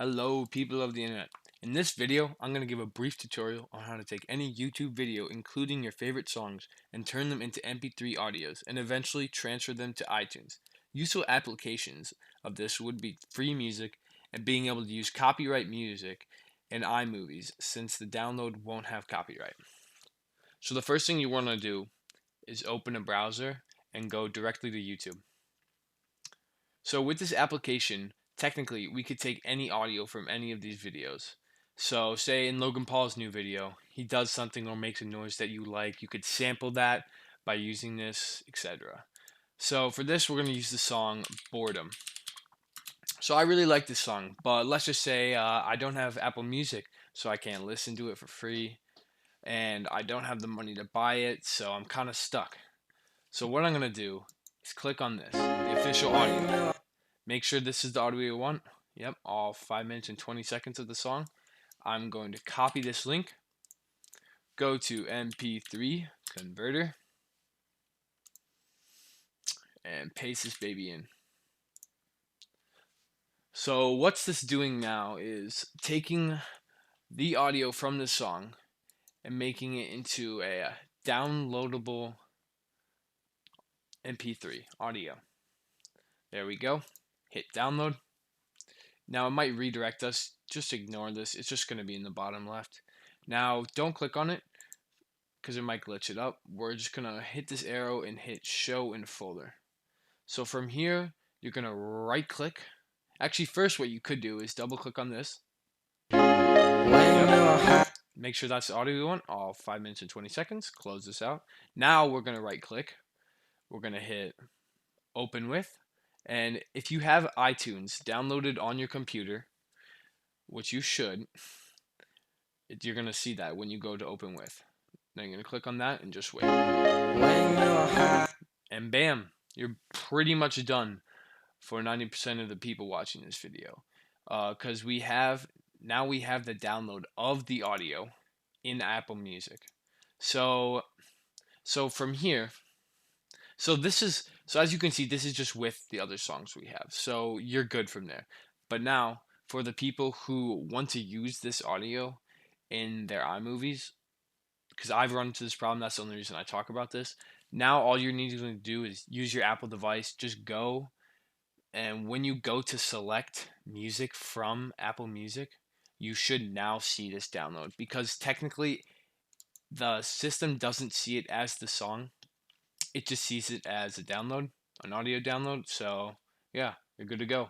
Hello, people of the internet. In this video, I'm going to give a brief tutorial on how to take any YouTube video, including your favorite songs, and turn them into MP3 audios, and eventually transfer them to iTunes. Useful applications of this would be free music and being able to use copyright music in iMovies, since the download won't have copyright. So the first thing you want to do is open a browser and go directly to YouTube. So with this application, technically we could take any audio from any of these videos. So say in Logan Paul's new video, he does something or makes a noise that you like, you could sample that by using this, etc. So for this, we're going to use the song Boredom. So I really like this song, but let's just say I don't have Apple Music, so I can't listen to it for free, and I don't have the money to buy it, so I'm kind of stuck. So what I'm going to do is click on this, the official audio. Make sure this is the audio you want. Yep, all 5 minutes and 20 seconds of the song. I'm going to copy this link, go to MP3 converter, and paste this baby in. So what's this doing now is taking the audio from this song and making it into a downloadable MP3 audio. There we go. Hit download. Now it might redirect us. Just ignore this. It's just going to be in the bottom left. Now don't click on it because it might glitch it up. We're just going to hit this arrow and hit show in folder. So from here, you're going to right click. Actually, first what you could do is double click on this. Make sure that's the audio you want, all 5 minutes and 20 seconds. Close this out. Now we're going to right click. We're going to hit open with. And if you have iTunes downloaded on your computer, which you should, you're going to see that when you go to open with. Now you're going to click on that and just wait. And bam, you're pretty much done for 90% of the people watching this video. Because we have the download of the audio in Apple Music. So from here, so as you can see, this is just with the other songs we have. So you're good from there. But now for the people who want to use this audio in their iMovies, because I've run into this problem, that's the only reason I talk about this. Now all you're needing to do is use your Apple device. Just go, and when you go to select music from Apple Music, you should now see this download, because technically the system doesn't see it as the song. It just sees it as a download, an audio download. So yeah, you're good to go.